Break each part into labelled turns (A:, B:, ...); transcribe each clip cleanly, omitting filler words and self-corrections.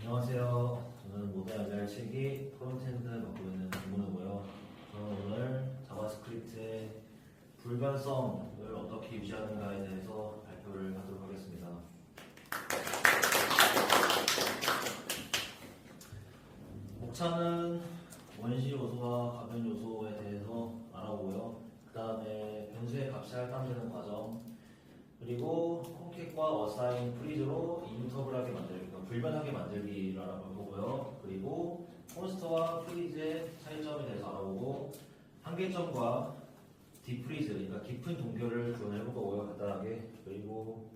A: 안녕하세요. 저는 모바일 RC기 프론트엔드 맡고 있는 김문우고요. 저는 오늘 자바스크립트의 불변성을 어떻게 유지하는가에 대해서 발표를 하도록 하겠습니다. 목차는 원시 요소와 가변 요소에 대해서 알아보고요. 그 다음에 변수의 값이 할당되는 과정, 그리고 콘캣과 어사인 프리즈로 인터블하게 만들기, 그러니까 불변하게 만들기를 알아보고요. 그리고 콘스트와 프리즈의 차이점에 대해서 알아보고, 한계점과 디프리즈, 그러니까 깊은 동결을 구현해 볼 거고요. 간단하게. 그리고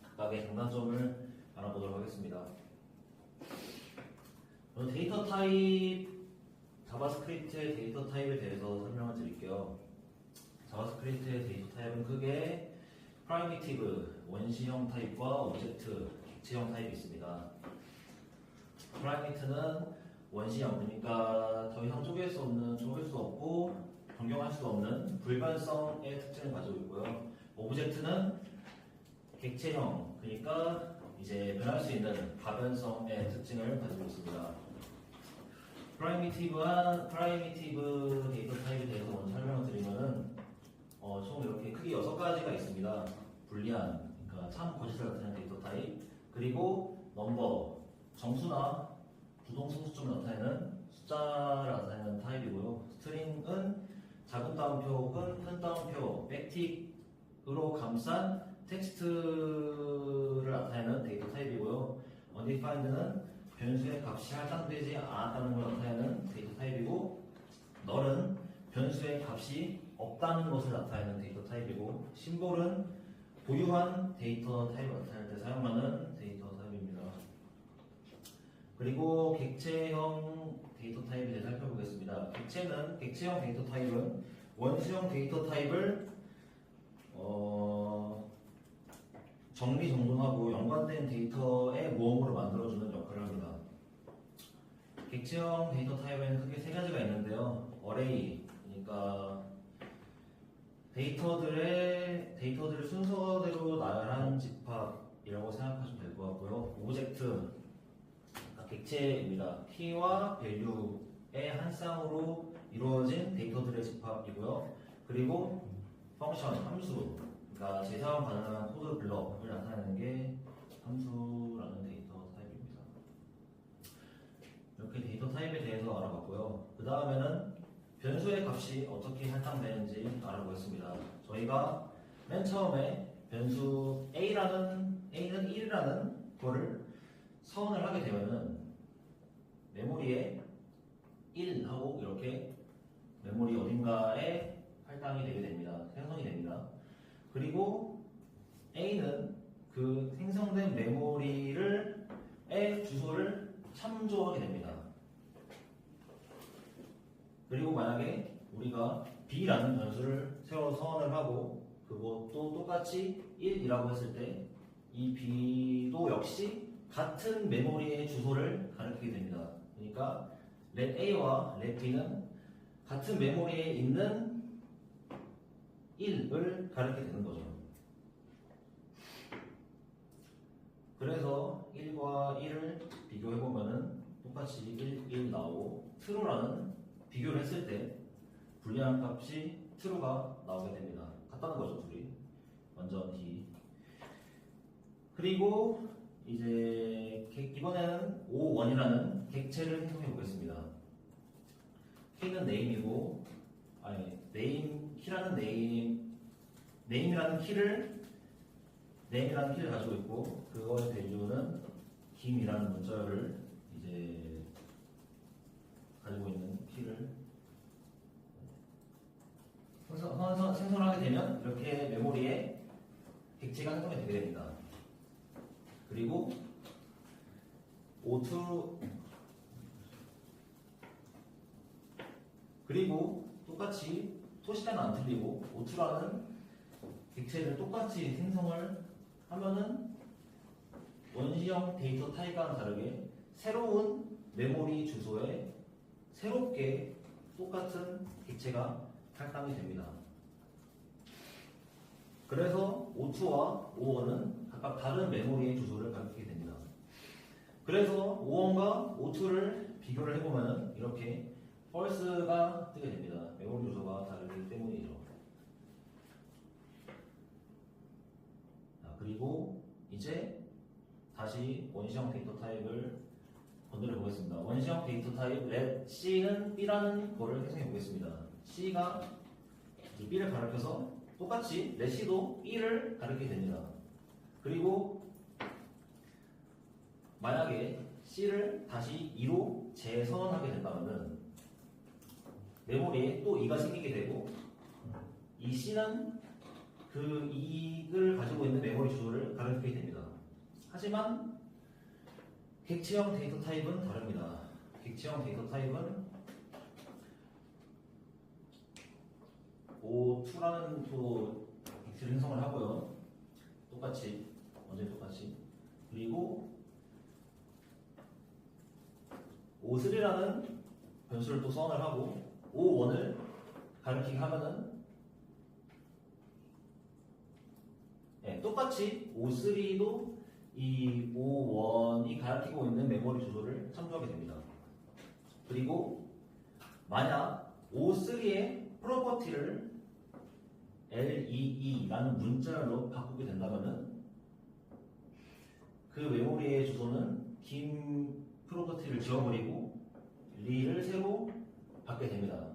A: 각각의 장단점을 알아보도록 하겠습니다. 데이터 타입, 자바스크립트의 데이터 타입에 대해서 설명을 드릴게요. 자바스크립트의 데이터 타입은 크게 프라이미티브, 원시형 타입과 오브젝트, 객체형 타입이 있습니다. 프라이미트는 원시형, 그러니까 더 이상 쪼갤 수 없고 변경할 수 없는 불변성의 특징을 가지고 있고요. 오브젝트는 객체형, 그러니까 이제 변할 수 있는 가변성의 특징을 가지고 있습니다. 프라이미티브 데이터 타입에 대해서 먼저 설명을 드리면은 총 이렇게 크게 6가지가 있습니다. 불리한, 그러니까 참 거짓을 나타내는 데이터 타입, 그리고 넘버, 정수나 부동승수점을 나타내는 숫자를 나타내는 타입이고요. 스트링은 작은 따옴표 혹은 큰 따옴표, 백틱으로 감싼 텍스트를 나타내는 데이터 타입이고요. undefined는 변수의 값이 할당되지 않았다는 걸 나타내는 데이터 타입이고, 널은 변수의 값이 없다는 것을 나타내는 데이터 타입이고, 심볼은 보유한 데이터 타입을 나타낼 때 사용하는 데이터 타입입니다. 그리고 객체형 데이터 타입에 대해 살펴보겠습니다. 객체형 데이터 타입은 원시형 데이터 타입을 정리정돈하고 연관된 데이터의 모음으로 만들어주는 역할을 합니다. 객체형 데이터 타입에는 크게 3가지가 있는데요. 어레이, 그러니까 데이터들을 순서대로 나열한 집합이라고 생각하시면 될 것 같고요. 오브젝트, 그러니까 객체입니다. 키와 밸류의 한 쌍으로 이루어진 데이터들의 집합이고요. 그리고 펑션, 함수, 그러니까 재사용 가능한 코드 블럭을 나타내는 게 함수라는 데이터 타입입니다. 이렇게 데이터 타입에 대해서 알아봤고요. 그 다음에는 변수의 값이 어떻게 할당되는지 알아보겠습니다. 저희가 맨 처음에 변수 A는 1이라는 거를 서원을 하게 되면은 메모리에 1 하고 이렇게 메모리 어딘가에 할당이 되게 됩니다. 생성이 됩니다. 그리고 A는 그 생성된 메모리의 주소를 참조하게 됩니다. 그리고 만약에 우리가 B라는 변수를 새로 서원을 하고 그것도 똑같이 1이라고 했을 때 이 B도 역시 같은 메모리의 주소를 가리키게 됩니다. 그러니까 let A와 let B는 같은 메모리에 있는 1을 가리키게 되는 거죠. 그래서 1과 1을 비교해보면은 똑같이 1 나오고 true라는 비교를 했을 때 불리한 값이 true가 나오게 됩니다. 같다는 거죠, 둘이. 완전 D. 그리고 이제 이번에는 O1이라는 객체를 생성해 보겠습니다. K는 name이고, name이라는 키를 가지고 있고, 그거의 밸류는 김이라는 문자열을 이제 가지고 있는 키를 생성하게 되면 이렇게 메모리에 객체가 생성이 되게 됩니다. 그리고 O2 그리고 똑같이 토시자는 안 틀리고 O2라는 객체를 똑같이 생성을 하면은 원시형 데이터 타입과는 다르게 새로운 메모리 주소에 새롭게 똑같은 객체가 할당이 됩니다. 그래서 O2와 O1은 각각 다른 메모리의 주소를 가리키게 됩니다. 그래서 O1과 O2를 비교를 해보면은 이렇게 false가 뜨게 됩니다. 메모리 주소가 다르기 때문이죠. 자, 그리고 이제 다시 원시형 데이터 타입을 건드려 보겠습니다. 원시형 데이터 타입 let C는 B라는 거를 해석해 보겠습니다. C가 B를 가리켜서 똑같이 let C도 B를 가리키게 됩니다. 그리고 만약에 C를 다시 2로 재선하게 된다면은 메모리에 또 2가 생기게 되고 이 C는 그 2를 가지고 있는 메모리 주소를 가리키게 됩니다. 하지만 객체형 데이터 타입은 다릅니다. 객체형 데이터 타입은 O2라는 또 객체를 생성을 하고요. 똑같이 완전히 똑같이. 그리고 O3라는 변수를 또 소환을 하고 O1을 가리키게 하면은 똑같이 O3도 이 O1이 가리키고 있는 메모리 주소를 참조하게 됩니다. 그리고 만약 O3의 프로퍼티를 LEE라는 문자로 바꾸게 된다면은 그 메모리의 주소는 긴 프로퍼티를 지워버리고 리를 새로 받게 됩니다.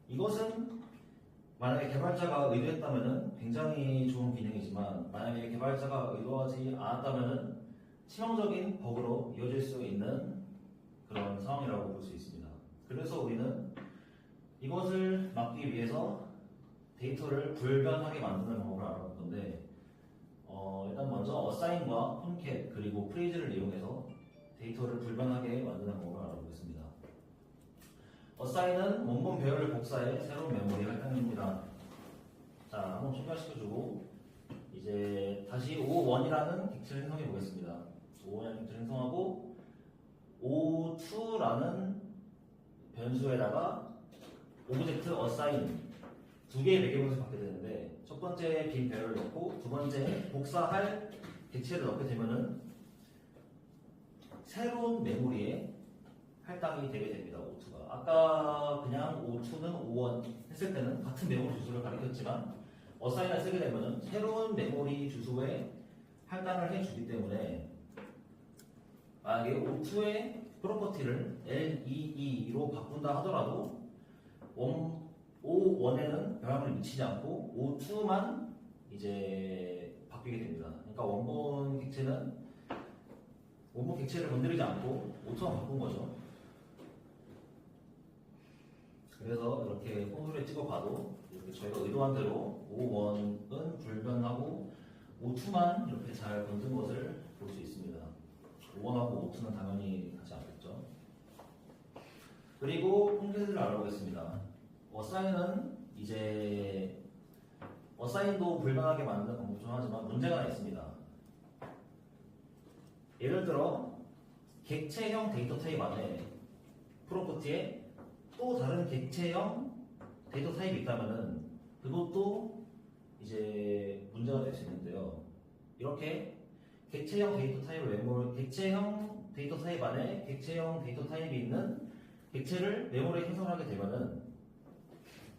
A: 이것은 만약에 개발자가 의도했다면 굉장히 좋은 기능이지만 만약에 개발자가 의도하지 않았다면 치명적인 버그로 이어질 수 있는 그런 상황이라고 볼 수 있습니다. 그래서 우리는 이것을 막기 위해서 데이터를 불변하게 만드는 방법을 알아볼 건데 일단 먼저 assign과 concat 그리고 freeze를 이용해서 데이터를 불변하게 만드는 방법을 알아보겠습니다. assign은 원본 배열을 복사해 새로운 메모리 할당입니다. 자, 한번 초기화시켜주고 이제 다시 O1이라는 객체를 생성해 보겠습니다. O1이라는 객체를 생성하고 O2라는 변수에다가 오브젝트 assign 두 개의 매개분수 받게 되는데 첫 번째 빈 배열을 넣고 두 번째 복사할 객체를 넣게 되면은 새로운 메모리에 할당이 되게 됩니다. O2가 아까 그냥 O2는 O1 했을 때는 같은 메모리 주소를 가리켰지만 어사인을 쓰게 되면은 새로운 메모리 주소에 할당을 해주기 때문에 만약에 O2의 프로퍼티를 LEE로 바꾼다 하더라도 O1에는 영향을 미치지 않고 O2만 이제 바뀌게 됩니다. 그러니까 원본 객체를 건드리지 않고 O2만 바꾼 거죠. 그래서 이렇게 콘솔에 찍어봐도 이렇게 저희가 의도한 대로 O1은 불변하고 O2만 이렇게 잘 건든 것을 볼 수 있습니다. O1하고 O2는 당연히 같이 않겠죠. 그리고 콘셋을 알아보겠습니다. 어사인은 이제 어사인도 불변하게 만드는 방법 중 하나지만 문제가 하나 있습니다. 예를 들어 객체형 데이터 타입 안에 프로퍼티에 또 다른 객체형 데이터 타입이 있다면은 그것도 이제 문제가 될 수 있는데요. 이렇게 객체형 데이터 타입을 객체형 데이터 타입 안에 객체형 데이터 타입이 있는 객체를 메모리에 생성하게 되면은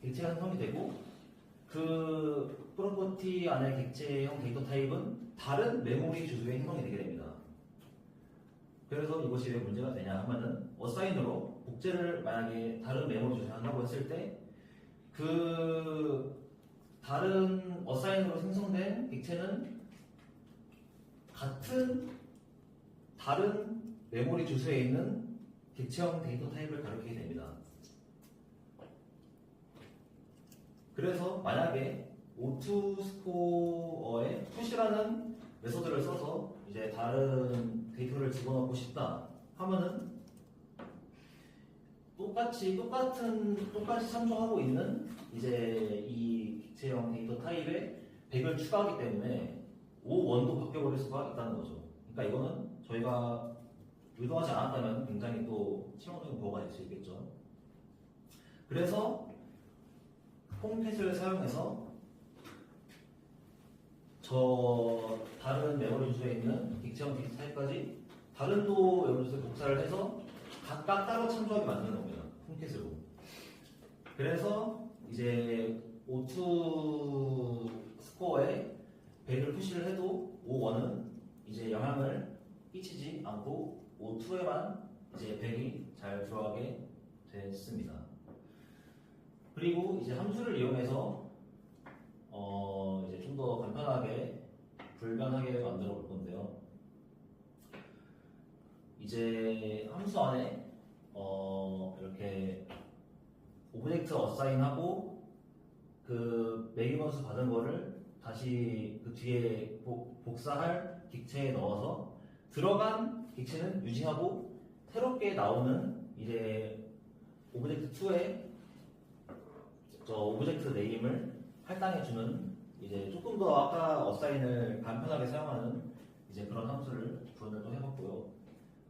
A: 객체가 생성이 되고 그 프로퍼티 안에 객체형 데이터 타입은 다른 메모리 주소에 생성이 되게 됩니다. 그래서 이것이 왜 문제가 되냐 하면은 어사인으로 복제를 만약에 다른 메모리 주소에 한다고 했을 때 그 다른 어사인으로 생성된 객체는 같은 다른 메모리 주소에 있는 객체형 데이터 타입을 가리키게 됩니다. 그래서 만약에 O2 스코어에 push라는 메소드를 써서 이제 다른 데이터를 집어넣고 싶다 하면은 똑같이 참조하고 있는 이제 이 객체형 데이터 타입에 100을 추가하기 때문에 O1도 바뀌어버릴 수가 있다는 거죠. 그러니까 이거는 저희가 의도하지 않았다면 굉장히 또 치명적인 버그가 될 수 있겠죠. 그래서 콩캣을 사용해서 저 다른 메모리 주소에 있는 객체형 데이터 타입까지 다른도 여러 개 복사를 해서 각각 따로 참조하게 만드는 겁니다. 홈캣으로. 그래서 이제 O2 스코어에 100을 푸시를 해도 O1은 이제 영향을 끼치지 않고 O2에만 이제 100이 잘 들어가게 됐습니다. 그리고 이제 함수를 이용해서 이제 좀 더 간편하게 불변하게 만들어 볼 건데요. 이제 함수 안에 이렇게 오브젝트 어사인하고 그 매기먼스 받은 거를 다시 그 뒤에 복사할 객체에 넣어서 들어간 객체는 유지하고 새롭게 나오는 이제 오브젝트 2의 저 오브젝트 네임을 할당해주는 이제 조금 더 아까 어사인을 간편하게 사용하는 이제 그런 함수를 구현을 또 해봤고요.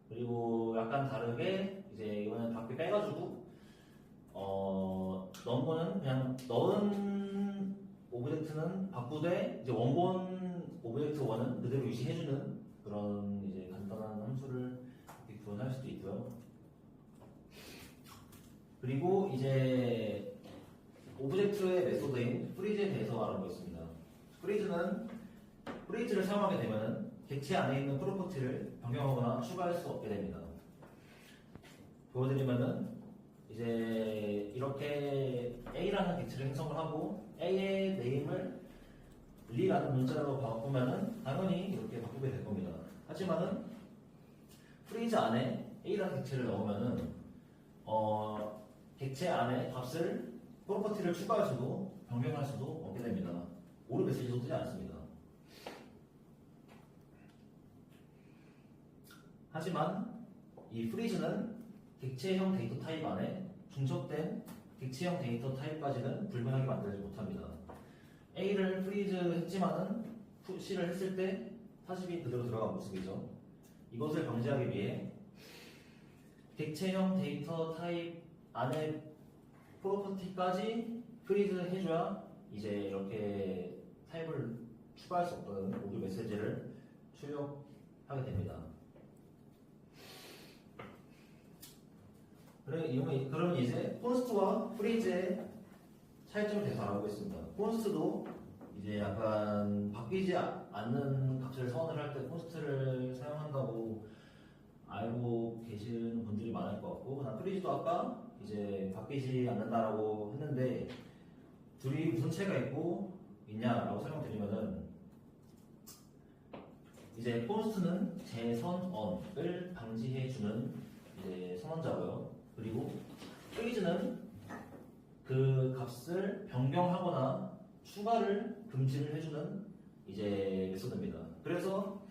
A: 그리고 약간 다르게 이제 이거는 밖에 빼가지고 넣은 거는 그냥 넣은 오브젝트는 바꾸되 이제 원본 오브젝트 1은 그대로 유지해주는 그런 이제 간단한 함수를 이렇게 구현할 수도 있고요. 그리고 이제 오브젝트의 메소드인 프리즈에 대해서 알아보겠습니다. 프리즈를 사용하게 되면 객체 안에 있는 프로퍼티를 변경하거나 추가할 수 없게 됩니다. 보여드리면은 이제 이렇게 A라는 객체를 생성을 하고 A의 네임을 리라는 문자로 바꾸면은 당연히 이렇게 바꾸게 될 겁니다. 하지만은 프리즈 안에 A라는 객체를 넣으면은 객체 안에 값을 프로퍼티를 추가할 수도 변경할 수도 없게 됩니다. 오류 메시지도 뜨지 않습니다. 하지만 이 프리즈는 객체형 데이터 타입 안에 중첩된 객체형 데이터 타입까지는 불변하게 만들지 못합니다. A를 프리즈 했지만은 C를 했을 때 사십이 그대로 들어간 모습이죠. 이것을 방지하기 위해 객체형 데이터 타입 안에 프로퍼티까지 프리즈 해줘야 이제 이렇게 타입을 추가할 수 없다는 오류 메시지를 출력하게 됩니다. 그러면 이제 콘스트와 프리즈의 차이점에 대해서 알아보겠습니다. 콘스트도 이제 약간 바뀌지 않는 값을 선언을 할 때 콘스트를 사용한다고 알고 계시는 분들이 많을 것 같고, 그다음 프리즈도 아까 이제 바뀌지 않는다라고 했는데 둘이 무슨 차이가 있냐라고 설명드리면은 이제 콘스트는 재선언을 방지해주는 이제 선언자고요. 그리고 프리즈는 그 값을 변경하거나 추가를 금지를 해주는 이제 메소드입니다. 그래서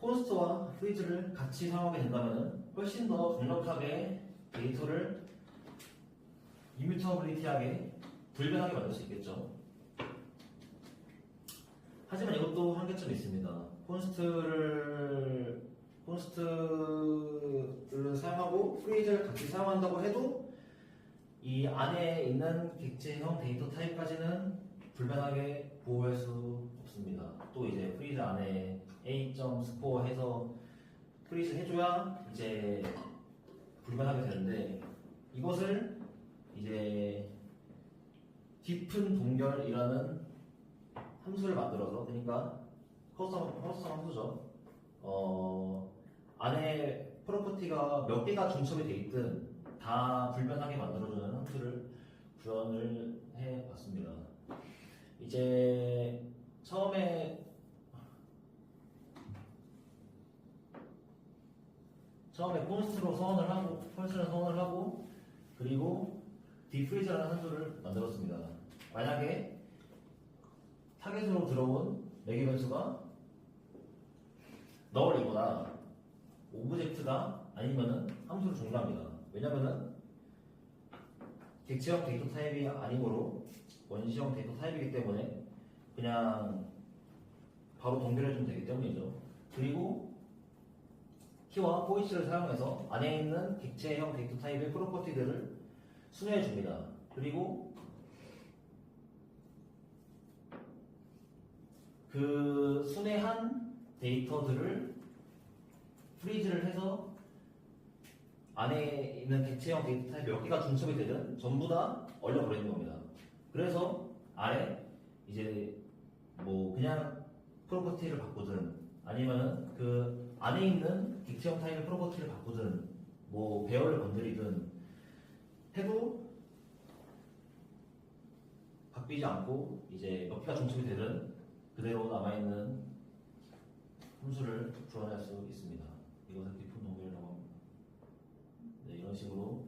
A: 콘스트와 프리즈를 같이 사용하게 된다면 훨씬 더 강력하게 데이터를 이뮤터빌리티하게 불변하게 만들 수 있겠죠. 하지만 이것도 한계점이 있습니다. 콘스트를 사용하고 프리즈를 같이 사용한다고 해도 이 안에 있는 객체형 데이터 타입까지는 불변하게 보호할 수 없습니다. 또 이제 프리즈 안에 A.스코어 해서 프리즈 해줘야 이제 불변하게 되는데, 이것을 이제 깊은 동결이라는 함수를 만들어서, 그러니까 커스텀 함수죠. 안에 프로퍼티가 몇 개가 중첩이 돼 있든 다 불변하게 만들어주는 함수를 구현을 해봤습니다. 이제 처음에 콘스트로 선언을 하고 그리고 디프리즈라는 함수를 만들었습니다. 만약에 타겟으로 들어온 매개 변수가 널이거나 오브젝트가 아니면은 함수를 종료합니다. 왜냐면은 객체형 데이터 타입이 아니므로 원시형 데이터 타입이기 때문에 그냥 바로 동결해주면 되기 때문이죠. 그리고 키와 포이치를 사용해서 안에 있는 객체형 데이터 타입의 프로퍼티들을 순회해 줍니다. 그리고 그 순회한 데이터들을 프린트를 해서 안에 있는 객체형 데이터 타입 몇 개가 중첩이 되든 전부 다 얼려버리는 겁니다. 그래서 아래 이제 뭐 그냥 프로퍼티를 바꾸든 아니면은 그 안에 있는 객체형 타입의 프로퍼티를 바꾸든 뭐 배열을 건드리든 해도 바뀌지 않고 이제 몇 개가 중첩이 되든 그대로 남아있는 함수를 구현할 수 있습니다. 이것을 깊은 동결이라고 합니다. 네, 이런 식으로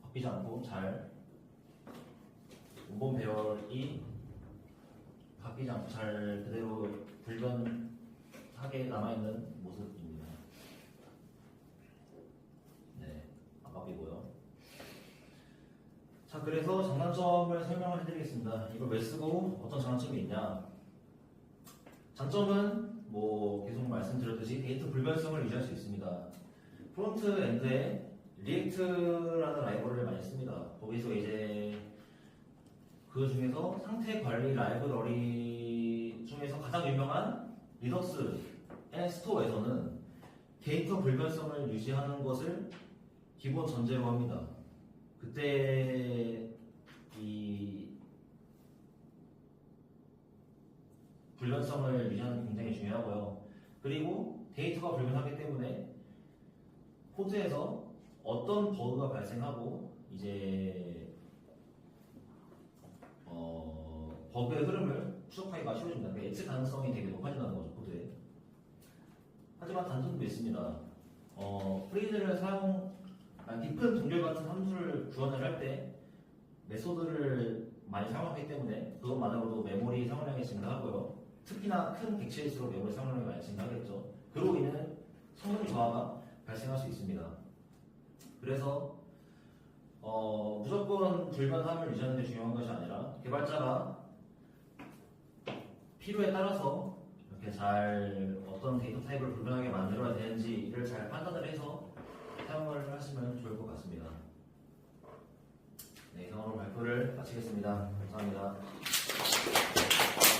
A: 바뀌지 않고 잘 원본 배열이 바뀌지 않고 잘 그대로 불변하게 남아있는 모습입니다. 네, 안 바뀌고요. 자, 그래서 장단점을 설명을 해드리겠습니다. 이걸 왜 쓰고 어떤 장단점이 있냐? 장점은 뭐 계속 말씀드렸듯이 데이터 불변성을 유지할 수 있습니다. 프론트 엔드에 리액트라는 라이브러리를 많이 씁니다. 거기서 이제 그 중에서 상태 관리 라이브러리 중에서 가장 유명한 리덕스 NS토어에서는 데이터 불변성을 유지하는 것을 기본 전제로 합니다. 그때 이 불변성을 유지하는 게 굉장히 중요하고요. 그리고 데이터가 불변하기 때문에 코드에서 어떤 버그가 발생하고 이제 버그의 흐름을 추적하기가 쉬워집니다. 그러니까 예측 가능성이 되게 높아진다는 거죠, 코드에. 하지만 단점도 있습니다. 프리즈를 깊은 동결 같은 함수를 구현을 할 때 메소드를 많이 사용하기 때문에 그것만으로도 메모리 사용량이 증가하고요. 특히나 큰 객체일수록 메모리 사용량이 많이 증가하겠죠. 그로 인해 성능 저하가 발생할 수 있습니다. 그래서 무조건 불변함을 유지하는 게 중요한 것이 아니라 개발자가 필요에 따라서 이렇게 잘 어떤 데이터 타입을 불변하게 만들어야 되는지를 잘 판단을 해서 사용을 하시면 좋을 것 같습니다. 네, 이상으로 발표를 마치겠습니다. 감사합니다.